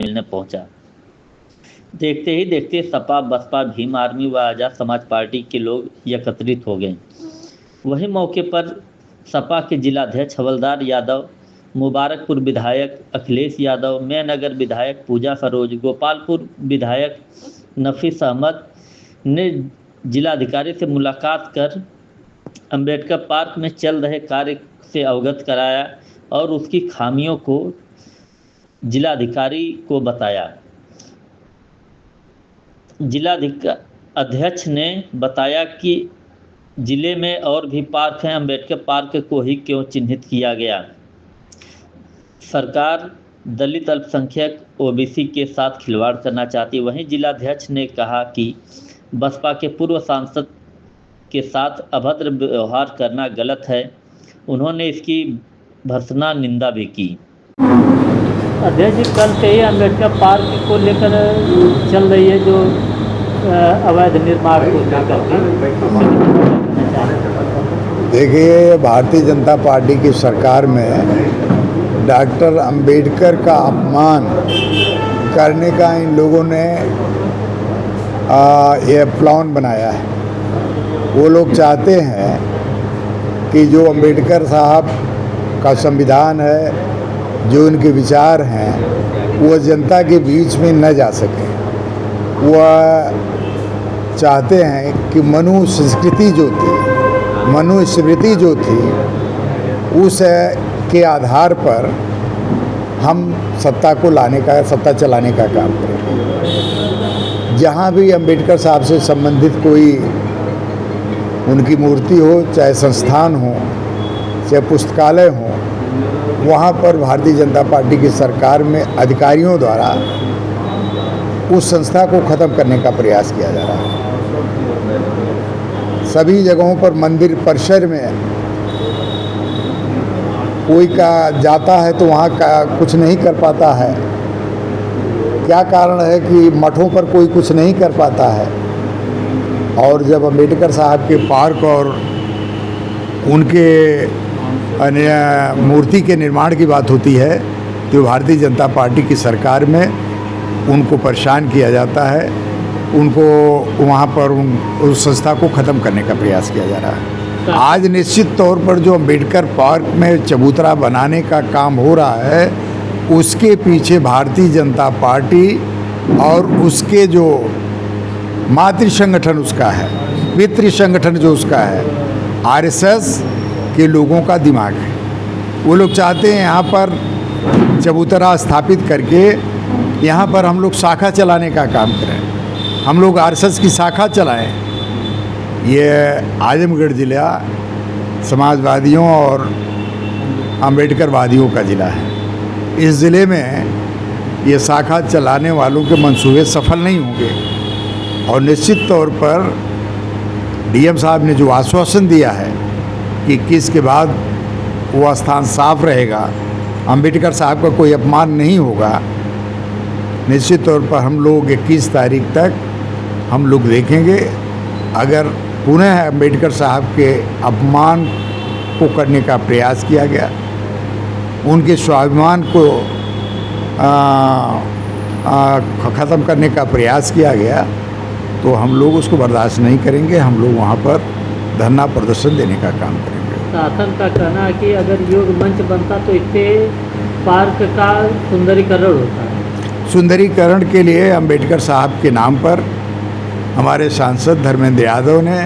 मिलने पहुंचा। देखते ही देखते सपा, बसपा, भीम आर्मी व आजाद समाज पार्टी के लोग एकत्रित हो गए। वही मौके पर सपा के जिलाध्यक्ष हवलदार यादव, मुबारकपुर विधायक अखिलेश यादव, मेनगर विधायक पूजा सरोज, गोपालपुर विधायक नफीस अहमद ने जिलाधिकारी से मुलाकात कर अंबेडकर पार्क में चल रहे कार्य से अवगत कराया और उसकी खामियों को जिलाधिकारी को बताया। अध्यक्ष ने बताया कि जिले में और भी पार्क हैं, अंबेडकर पार्क को ही क्यों चिन्हित किया गया। सरकार दलित, अल्पसंख्यक, ओबीसी के साथ खिलवाड़ करना चाहती। वहीं जिलाध्यक्ष ने कहा कि बसपा के पूर्व सांसद के साथ अभद्र व्यवहार करना गलत है। उन्होंने इसकी भर्त्सना निंदा भी की। अध्यक्ष जी, कल से ही अंबेडकर पार्क को लेकर चल रही है जो अवैध निर्माण को लेकर देखिए, भारतीय जनता पार्टी की सरकार में डॉक्टर अंबेडकर का अपमान करने का इन लोगों ने ये प्लान बनाया है। वो लोग चाहते हैं कि जो अंबेडकर साहब का संविधान है, जो उनके विचार हैं, वो जनता के बीच में न जा सके। वह चाहते हैं कि मनुस्मृति जो थी उस के आधार पर हम सत्ता चलाने का काम करेंगे। जहाँ भी अंबेडकर साहब से संबंधित कोई उनकी मूर्ति हो, चाहे संस्थान हो, चाहे पुस्तकालय हो, वहाँ पर भारतीय जनता पार्टी की सरकार में अधिकारियों द्वारा उस संस्था को ख़त्म करने का प्रयास किया जा रहा है। सभी जगहों पर मंदिर परिसर में कोई का जाता है तो वहाँ का कुछ नहीं कर पाता है। क्या कारण है कि मठों पर कोई कुछ नहीं कर पाता है, और जब अंबेडकर साहब के पार्क और उनके मूर्ति के निर्माण की बात होती है तो भारतीय जनता पार्टी की सरकार में उनको परेशान किया जाता है। उनको वहाँ पर उस संस्था को ख़त्म करने का प्रयास किया जा रहा है। आज निश्चित तौर पर जो अंबेडकर पार्क में चबूतरा बनाने का काम हो रहा है, उसके पीछे भारतीय जनता पार्टी और उसके जो मातृ संगठन उसका है, पितृ संगठन जो उसका है, आरएसएस के लोगों का दिमाग है। वो लोग चाहते हैं यहाँ पर चबूतरा स्थापित करके यहाँ पर हम लोग शाखा चलाने का काम करें, हम लोग आरएसएस की शाखा चलाएं। ये आजमगढ़ ज़िला समाजवादियों और अंबेडकरवादियों का ज़िला है। इस ज़िले में ये शाखा चलाने वालों के मंसूबे सफल नहीं होंगे, और निश्चित तौर पर डीएम साहब ने जो आश्वासन दिया है कि 21 के बाद वो स्थान साफ रहेगा, अंबेडकर साहब का कोई अपमान नहीं होगा, निश्चित तौर पर हम लोग 21 तारीख तक हम लोग देखेंगे। अगर पुनः अंबेडकर साहब के अपमान को करने का प्रयास किया गया, उनके स्वाभिमान को ख़त्म करने का प्रयास किया गया, तो हम लोग उसको बर्दाश्त नहीं करेंगे। हम लोग वहाँ पर धरना प्रदर्शन देने का काम करेंगे। शासन का कहना है कि अगर योग मंच बनता तो इससे पार्क का सुंदरीकरण होता है। सुंदरीकरण के लिए अंबेडकर साहब के नाम पर हमारे सांसद धर्मेंद्र यादव ने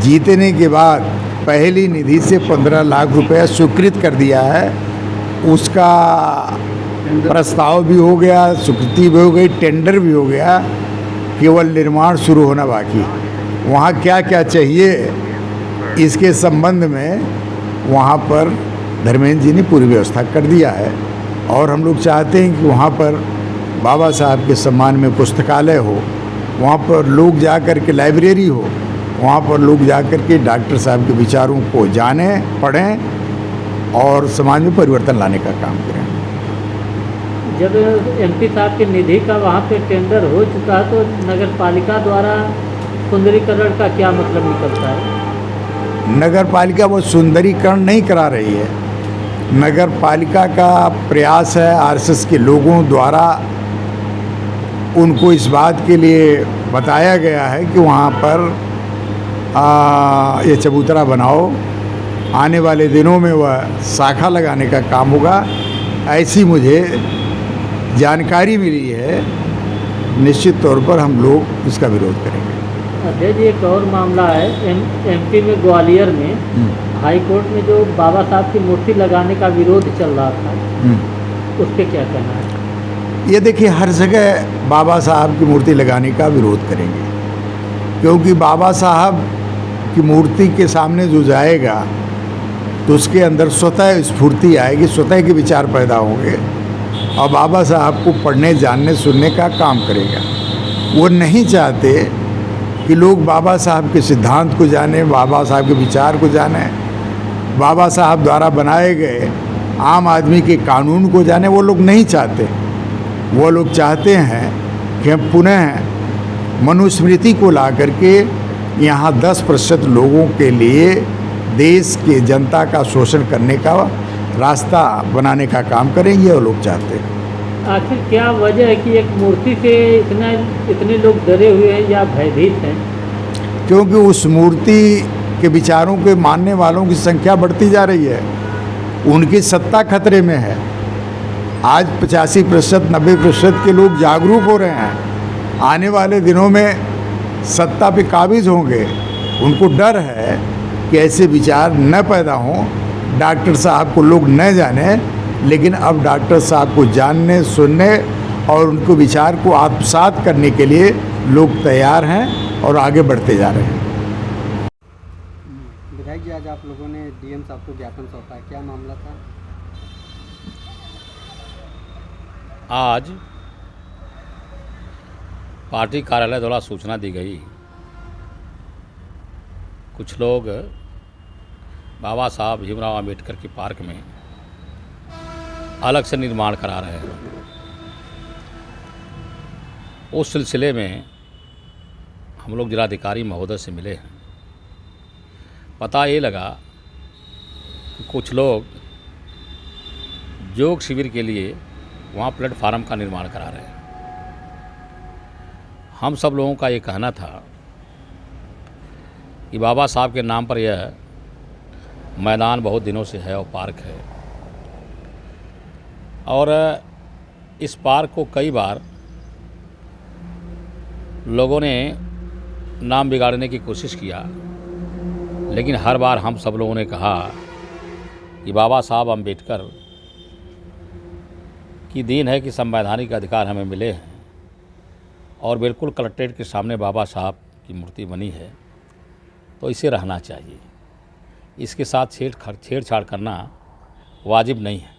जीतने के बाद पहली निधि से 15 लाख रुपए स्वीकृत कर दिया है। उसका प्रस्ताव भी हो गया, स्वीकृति भी हो गई, टेंडर भी हो गया, केवल निर्माण शुरू होना बाकी। वहाँ क्या क्या चाहिए इसके संबंध में वहाँ पर धर्मेंद्र जी ने पूरी व्यवस्था कर दिया है। और हम लोग चाहते हैं कि वहाँ पर बाबा साहब के सम्मान में पुस्तकालय हो, वहाँ पर लोग जा कर के लाइब्रेरी हो, वहाँ पर लोग जा कर के डॉक्टर साहब के विचारों को जानें, पढ़ें और समाज में परिवर्तन लाने का काम करें। जब एमपी साहब की निधि का वहाँ पे टेंडर हो चुका है तो नगर पालिका द्वारा सुंदरीकरण का क्या मतलब निकलता है? नगर पालिका वो सुंदरीकरण नहीं करा रही है। नगर पालिका का प्रयास है आरएसएस के लोगों द्वारा उनको इस बात के लिए बताया गया है कि वहाँ पर ये चबूतरा बनाओ, आने वाले दिनों में वह शाखा लगाने का काम होगा, ऐसी मुझे जानकारी मिली है। निश्चित तौर पर हम लोग इसका विरोध करेंगे। अध्यक्ष जी, एक और मामला है एमपी में ग्वालियर में हाई कोर्ट में जो बाबा साहब की मूर्ति लगाने का विरोध चल रहा था, उस पर क्या कहना है? ये देखिए, हर जगह बाबा साहब की मूर्ति लगाने का विरोध करेंगे, क्योंकि बाबा साहब की मूर्ति के सामने जो जाएगा तो उसके अंदर स्वतः स्फूर्ति आएगी, स्वतः के विचार पैदा होंगे और बाबा साहब को पढ़ने, जानने, सुनने का काम करेगा। वो नहीं चाहते कि लोग बाबा साहब के सिद्धांत को जाने, बाबा साहब के विचार को जाने, बाबा साहब द्वारा बनाए गए आम आदमी के कानून को जाने। वो लोग नहीं चाहते। वो लोग चाहते हैं कि हम पुनः मनुस्मृति को ला करके यहाँ 10% लोगों के लिए देश के जनता का शोषण करने का रास्ता बनाने का काम करेंगे। वो लोग चाहते हैं। आखिर क्या वजह है कि एक मूर्ति से इतने लोग डरे हुए हैं या भयभीत हैं? क्योंकि उस मूर्ति के विचारों के मानने वालों की संख्या बढ़ती जा रही है, उनकी सत्ता खतरे में है। आज 85%, 90% के लोग जागरूक हो रहे हैं, आने वाले दिनों में सत्ता पे काबिज होंगे। उनको डर है कि ऐसे विचार न पैदा हों, डॉक्टर साहब को लोग न जाने, लेकिन अब डॉक्टर साहब को जानने, सुनने और उनको विचार को आत्मसात करने के लिए लोग तैयार हैं और आगे बढ़ते जा रहे हैं। विधायक जी, आज आप लोगों ने डीएम साहब को ज्ञापन सौंपा है, क्या मामला था? आज पार्टी कार्यालय द्वारा सूचना दी गई, कुछ लोग बाबा साहब भीमराव अम्बेडकर के पार्क में अलग से निर्माण करा रहे हैं। उस सिलसिले में हम लोग जिलाधिकारी महोदय से मिले हैं। पता ये लगा कि कुछ लोग योग शिविर के लिए वहाँ प्लेटफार्म का निर्माण करा रहे हैं। हम सब लोगों का ये कहना था कि बाबा साहब के नाम पर यह मैदान बहुत दिनों से है और पार्क है, और इस पार्क को कई बार लोगों ने नाम बिगाड़ने की कोशिश किया, लेकिन हर बार हम सब लोगों ने कहा कि बाबा साहब अम्बेडकर की देन है कि संवैधानिक अधिकार हमें मिले हैं, और बिल्कुल कलेक्ट्रेट के सामने बाबा साहब की मूर्ति बनी है, तो इसे रहना चाहिए। इसके साथ छेड़छाड़ करना वाजिब नहीं है।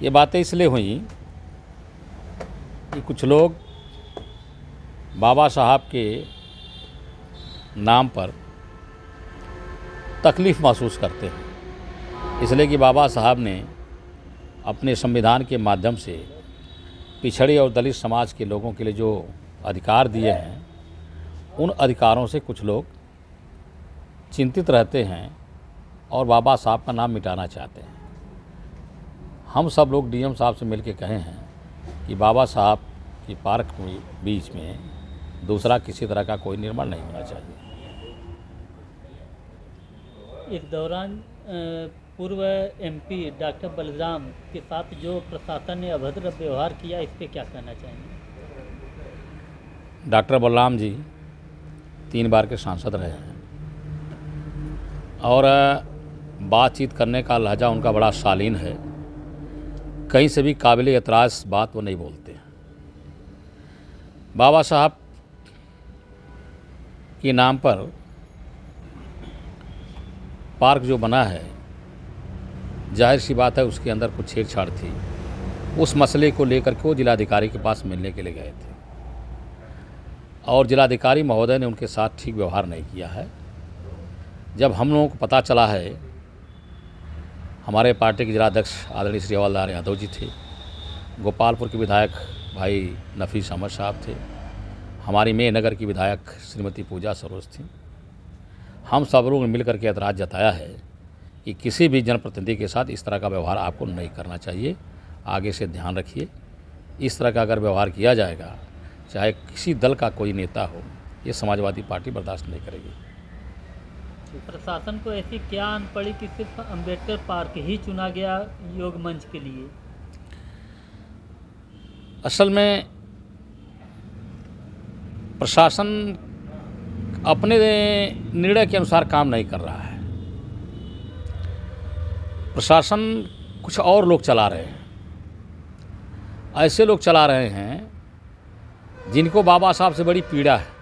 ये बातें इसलिए हुई कि कुछ लोग बाबा साहब के नाम पर तकलीफ़ महसूस करते हैं, इसलिए कि बाबा साहब ने अपने संविधान के माध्यम से पिछड़े और दलित समाज के लोगों के लिए जो अधिकार दिए हैं, उन अधिकारों से कुछ लोग चिंतित रहते हैं और बाबा साहब का नाम मिटाना चाहते हैं। हम सब लोग डीएम साहब से मिलकर कहे हैं कि बाबा साहब की पार्क के बीच में दूसरा किसी तरह का कोई निर्माण नहीं होना चाहिए। इस दौरान पूर्व एमपी डॉक्टर बलराम के साथ जो प्रशासन ने अभद्र व्यवहार किया, इस पे क्या कहना चाहेंगे? डॉक्टर बलराम जी 3 बार के सांसद रहे हैं और बातचीत करने का लहजा उनका बड़ा शालीन है। कहीं से भी काबिल एतराज़ बात वो नहीं बोलते। बाबा साहब के नाम पर पार्क जो बना है, जाहिर सी बात है उसके अंदर कुछ छेड़छाड़ थी। उस मसले को लेकर के वो जिलाधिकारी के पास मिलने के लिए गए थे और जिलाधिकारी महोदय ने उनके साथ ठीक व्यवहार नहीं किया है। जब हम लोगों को पता चला है, हमारे पार्टी के जिलाध्यक्ष आदरणीय श्री हवलदार यादव जी थे, गोपालपुर के विधायक भाई नफीस अहमद साहब थे, हमारी मेहनगर की विधायक श्रीमती पूजा सरोज थी। हम सब लोगों ने मिलकर के ऐतराज़ जताया है कि किसी भी जनप्रतिनिधि के साथ इस तरह का व्यवहार आपको नहीं करना चाहिए। आगे से ध्यान रखिए इस तरह का अगर व्यवहार किया जाएगा, चाहे किसी दल का कोई नेता हो, ये समाजवादी पार्टी बर्दाश्त नहीं करेगी। प्रशासन को ऐसी क्या आन पड़ी कि सिर्फ अंबेडकर पार्क ही चुना गया योग मंच के लिए? असल में प्रशासन अपने निर्णय के अनुसार काम नहीं कर रहा है। प्रशासन कुछ और लोग चला रहे हैं, ऐसे लोग चला रहे हैं जिनको बाबा साहब से बड़ी पीड़ा है,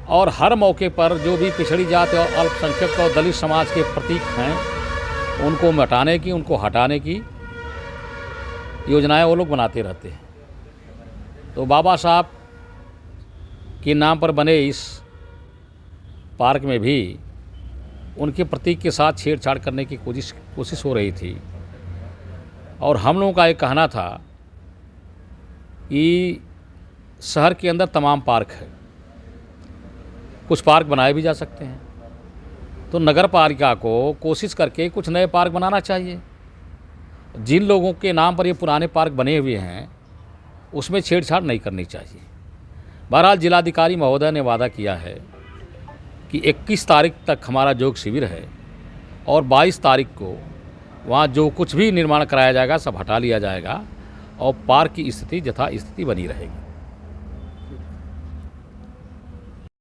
और हर मौके पर जो भी पिछड़ी जाति और अल्पसंख्यक और दलित समाज के प्रतीक हैं, उनको मिटाने की, उनको हटाने की योजनाएं वो लोग बनाते रहते हैं। तो बाबा साहब के नाम पर बने इस पार्क में भी उनके प्रतीक के साथ छेड़छाड़ करने की कोशिश हो रही थी। और हम लोगों का एक कहना था कि शहर के अंदर तमाम पार्क है, कुछ पार्क बनाए भी जा सकते हैं, तो नगर पालिका को कोशिश करके कुछ नए पार्क बनाना चाहिए। जिन लोगों के नाम पर ये पुराने पार्क बने हुए हैं उसमें छेड़छाड़ नहीं करनी चाहिए। बहरहाल जिलाधिकारी महोदय ने वादा किया है कि 21 तारीख तक हमारा योग शिविर है, और 22 तारीख को वहाँ जो कुछ भी निर्माण कराया जाएगा सब हटा लिया जाएगा और पार्क की स्थिति यथा स्थिति बनी रहेगी।